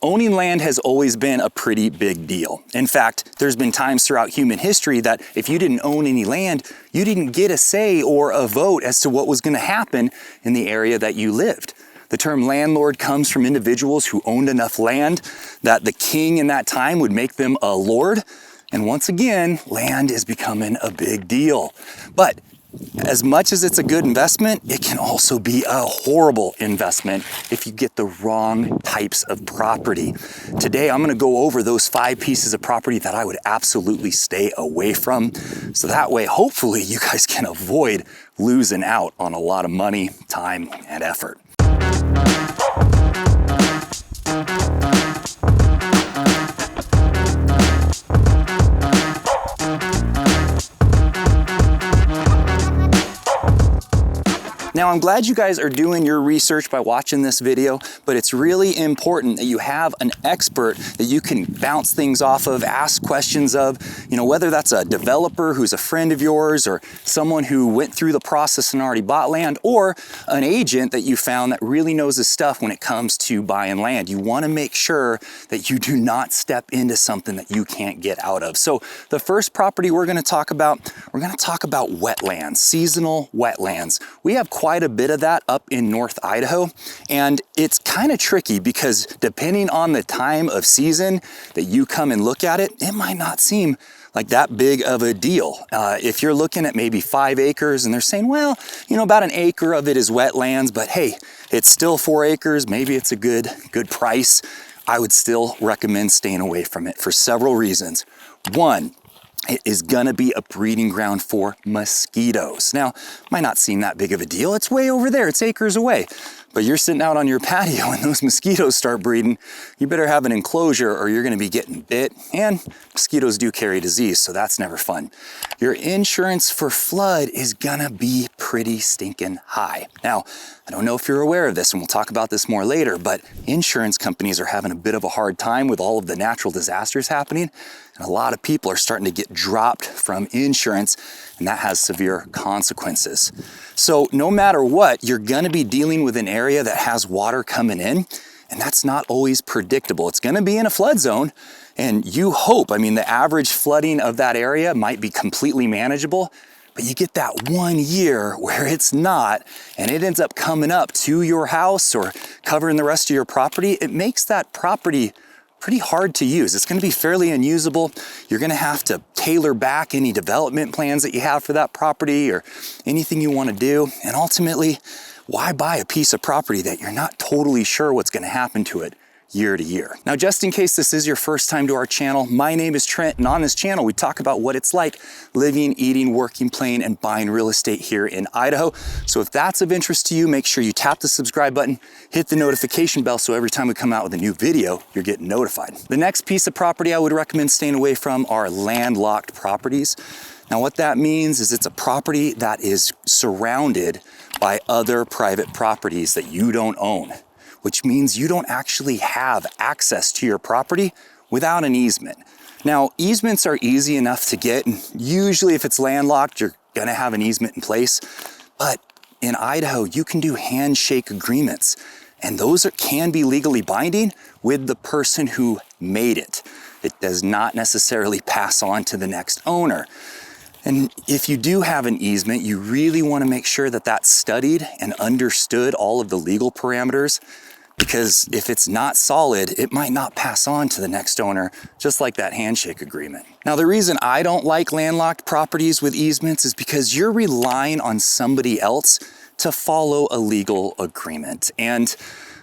owning land has always been a pretty big deal. In fact, there's been times throughout human history that if you didn't own any land, you didn't get a say or a vote as to what was going to happen in the area that you lived. The term landlord comes from individuals who owned enough land that the king in that time would make them a lord. And once again, land is becoming a big deal. But as much as it's a good investment, it can also be a horrible investment if you get the wrong types of property. Today, I'm going to go over those 5 pieces of property that I would absolutely stay away from. So that way, hopefully, you guys can avoid losing out on a lot of money, time, and effort. Now, I'm glad you guys are doing your research by watching this video, but it's really important that you have an expert that you can bounce things off of, ask questions of, whether that's a developer who's a friend of yours or someone who went through the process and already bought land, or an agent that you found that really knows his stuff when it comes to buying land. You want to make sure that you do not step into something that you can't get out of. So the first property we're going to talk about wetlands, seasonal wetlands. We have quite a bit of that up in North Idaho, and it's kind of tricky because depending on the time of season that you come and look at it, it might not seem like that big of a deal. If you're looking at maybe 5 acres and they're saying, well, about an acre of it is wetlands, but hey, it's still 4 acres, maybe it's a good price, I would still recommend staying away from it for several reasons. One, it is gonna be a breeding ground for mosquitoes. Now, might not seem that big of a deal. It's way over there, it's acres away. But you're sitting out on your patio and those mosquitoes start breeding, you better have an enclosure or you're gonna be getting bit. And mosquitoes do carry disease, so that's never fun. Your insurance for flood is gonna be pretty stinking high. Now, I don't know if you're aware of this, and we'll talk about this more later, but insurance companies are having a bit of a hard time with all of the natural disasters happening. And a lot of people are starting to get dropped from insurance, and that has severe consequences. So no matter what, you're gonna be dealing with an area that has water coming in, and that's not always predictable. It's gonna be in a flood zone, and you hope, the average flooding of that area might be completely manageable, but you get that 1 year where it's not, and it ends up coming up to your house or covering the rest of your property. It makes that property pretty hard to use. It's going to be fairly unusable. You're going to have to tailor back any development plans that you have for that property or anything you want to do. And ultimately, why buy a piece of property that you're not totally sure what's going to happen to it year to year? Now, just in case this is your first time to our channel, my name is Trent, and on this channel, we talk about what it's like living, eating, working, playing, and buying real estate here in Idaho. So if that's of interest to you, make sure you tap the subscribe button, hit the notification bell, so every time we come out with a new video, you're getting notified. The next piece of property I would recommend staying away from are landlocked properties. Now, what that means is it's a property that is surrounded by other private properties that you don't own, which means you don't actually have access to your property without an easement. Now, easements are easy enough to get, and usually if it's landlocked, you're gonna have an easement in place. But in Idaho, you can do handshake agreements, and those can be legally binding with the person who made it. It does not necessarily pass on to the next owner. And if you do have an easement, you really wanna make sure that that's studied and understood all of the legal parameters, because if it's not solid, it might not pass on to the next owner, just like that handshake agreement. Now, the reason I don't like landlocked properties with easements is because you're relying on somebody else to follow a legal agreement. And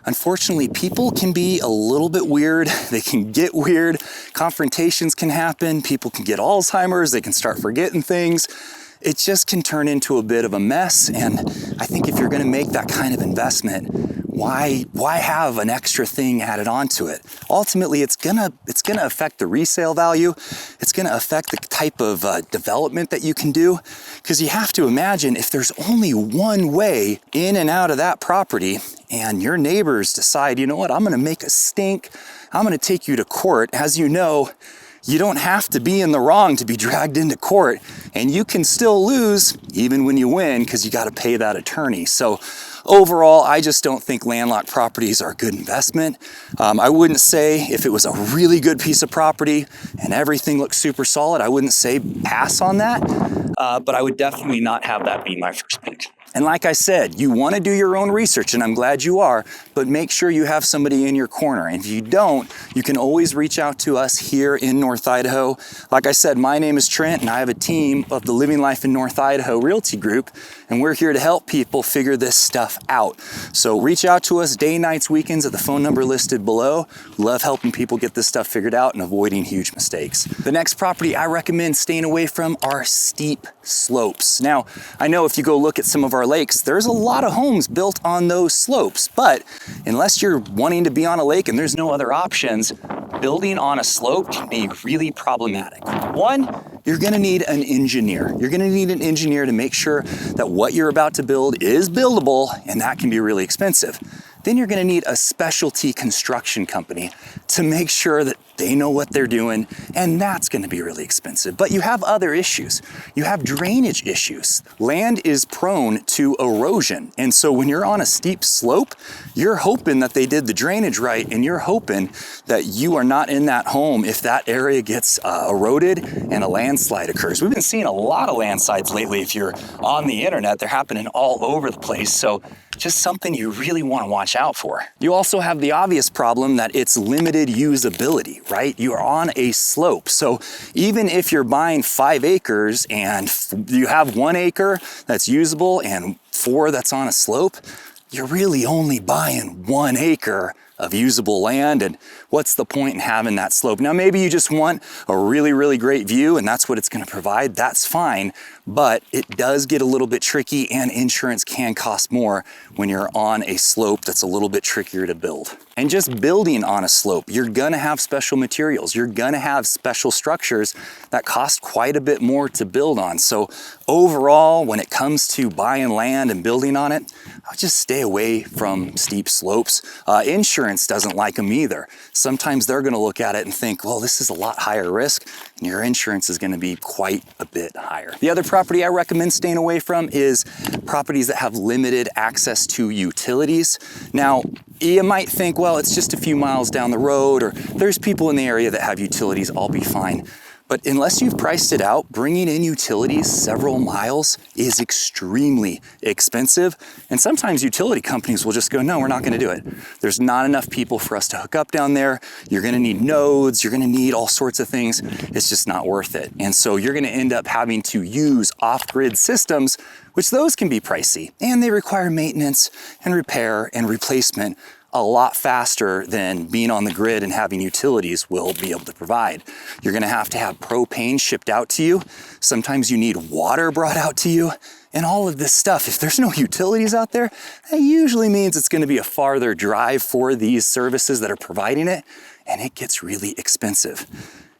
unfortunately, people can be a little bit weird. They can get weird. Confrontations can happen. People can get Alzheimer's. They can start forgetting things. It just can turn into a bit of a mess. And I think if you're gonna make that kind of investment, why have an extra thing added onto it? Ultimately, it's gonna affect the resale value. It's gonna affect the type of development that you can do. Because you have to imagine, if there's only one way in and out of that property, and your neighbors decide, you know what, I'm gonna make a stink, I'm gonna take you to court. As you know, you don't have to be in the wrong to be dragged into court, and you can still lose even when you win because you got to pay that attorney. So overall, I just don't think landlocked properties are a good investment. I wouldn't say if it was a really good piece of property and everything looks super solid, I wouldn't say pass on that, but I would definitely not have that be my first pick. And like I said, you want to do your own research, and I'm glad you are, but make sure you have somebody in your corner. And if you don't, you can always reach out to us here in North Idaho. Like I said, my name is Trent, and I have a team of the Living Life in North Idaho Realty Group, and we're here to help people figure this stuff out. So reach out to us day, nights, weekends at the phone number listed below. We love helping people get this stuff figured out and avoiding huge mistakes. The next property I recommend staying away from are steep slopes. Now, I know if you go look at some of our lakes, there's a lot of homes built on those slopes, but unless you're wanting to be on a lake and there's no other options, building on a slope can be really problematic. One, you're gonna need an engineer. You're gonna need an engineer to make sure that what you're about to build is buildable, and that can be really expensive. Then you're gonna need a specialty construction company to make sure that they know what they're doing, and that's gonna be really expensive. But you have other issues. You have drainage issues. Land is prone to erosion, and so when you're on a steep slope, you're hoping that they did the drainage right, and you're hoping that you are not in that home if that area gets eroded and a landslide occurs. We've been seeing a lot of landslides lately. If you're on the internet, they're happening all over the place, so just something you really want to watch out for. You also have the obvious problem that it's limited usability, right? You are on a slope. So even if you're buying 5 acres and you have 1 acre that's usable and 4 that's on a slope, you're really only buying 1 acre of usable land, and what's the point in having that slope? Now, maybe you just want a really, really great view and that's what it's going to provide. That's fine, but it does get a little bit tricky, and insurance can cost more when you're on a slope that's a little bit trickier to build. And just building on a slope, you're gonna have special materials. You're gonna have special structures that cost quite a bit more to build on. So overall, when it comes to buying land and building on it, I'll just stay away from steep slopes. Insurance doesn't like them either. Sometimes they're gonna look at it and think, well, this is a lot higher risk, and your insurance is gonna be quite a bit higher. The other property I recommend staying away from is properties that have limited access to utilities. Now, you might think, well, it's just a few miles down the road, or there's people in the area that have utilities, I'll be fine. But unless you've priced it out, bringing in utilities several miles is extremely expensive. And sometimes utility companies will just go, no, we're not gonna do it. There's not enough people for us to hook up down there. You're gonna need nodes, you're gonna need all sorts of things. It's just not worth it. And so you're gonna end up having to use off-grid systems, which those can be pricey, and they require maintenance and repair and replacement a lot faster than being on the grid and having utilities will be able to provide. You're gonna have to have propane shipped out to you. Sometimes you need water brought out to you, and all of this stuff. If there's no utilities out there, that usually means it's gonna be a farther drive for these services that are providing it, and it gets really expensive.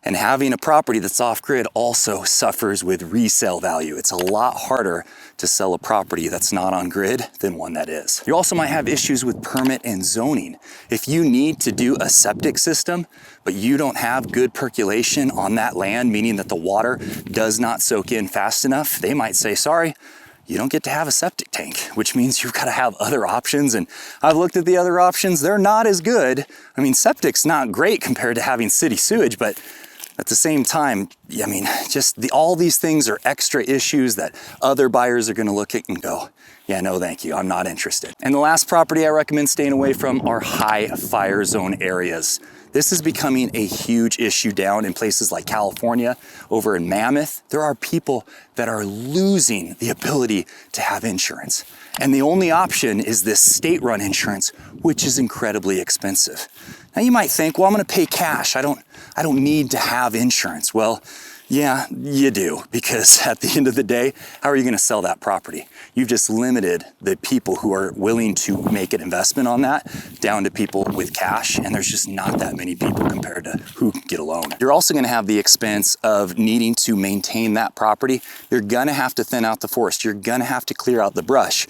And having a property that's off-grid also suffers with resale value. It's a lot harder to sell a property that's not on grid than one that is. You also might have issues with permit and zoning. If you need to do a septic system, but you don't have good percolation on that land, meaning that the water does not soak in fast enough, they might say, sorry, you don't get to have a septic tank, which means you've got to have other options. And I've looked at the other options, they're not as good. I mean, septic's not great compared to having city sewage, but at the same time, I mean, just all these things are extra issues that other buyers are gonna look at and go, yeah, no, thank you, I'm not interested. And the last property I recommend staying away from are high fire zone areas. This is becoming a huge issue down in places like California, over in Mammoth. There are people that are losing the ability to have insurance. And the only option is this state-run insurance, which is incredibly expensive. Now you might think, well, I'm gonna pay cash. I don't need to have insurance. Well, yeah, you do, because at the end of the day, how are you gonna sell that property? You've just limited the people who are willing to make an investment on that down to people with cash, and there's just not that many people compared to who can get a loan. You're also gonna have the expense of needing to maintain that property. You're gonna have to thin out the forest. You're gonna have to clear out the brush.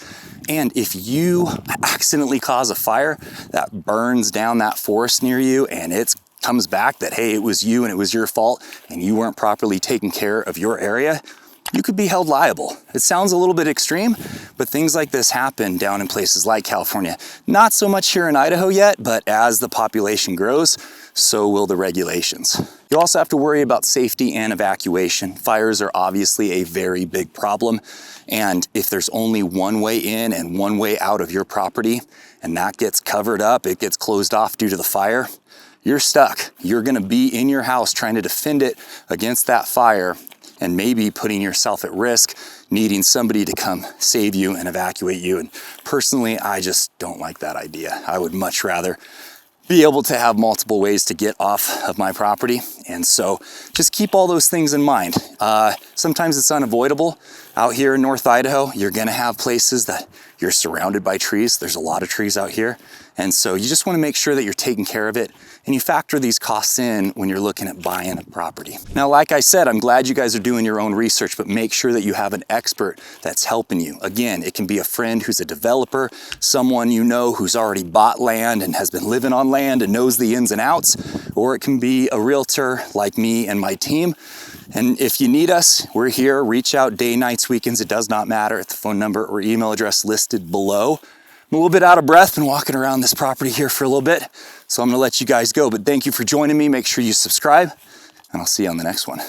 And if you accidentally cause a fire that burns down that forest near you, and it comes back that, hey, it was you and it was your fault and you weren't properly taking care of your area, you could be held liable. It sounds a little bit extreme, but things like this happen down in places like California. Not so much here in Idaho yet, but as the population grows, so will the regulations. You also have to worry about safety and evacuation. Fires are obviously a very big problem, and if there's only one way in and one way out of your property, and that gets covered up, it gets closed off due to the fire, you're stuck. You're gonna be in your house trying to defend it against that fire, and maybe putting yourself at risk, needing somebody to come save you and evacuate you. And personally, I just don't like that idea. I would much rather be able to have multiple ways to get off of my property. And so just keep all those things in mind. Sometimes it's unavoidable. Out here in North Idaho, you're gonna have places that you're surrounded by trees. There's a lot of trees out here. And so you just wanna make sure that you're taking care of it, and you factor these costs in when you're looking at buying a property. Now, like I said, I'm glad you guys are doing your own research, but make sure that you have an expert that's helping you. Again, it can be a friend who's a developer, someone you know who's already bought land and has been living on land and knows the ins and outs, or it can be a realtor like me and my team. And if you need us, we're here. Reach out day, nights, weekends, it does not matter, at the phone number or email address listed below. I'm a little bit out of breath and walking around this property here for a little bit, so I'm gonna let you guys go. But thank you for joining me. Make sure you subscribe, and I'll see you on the next one.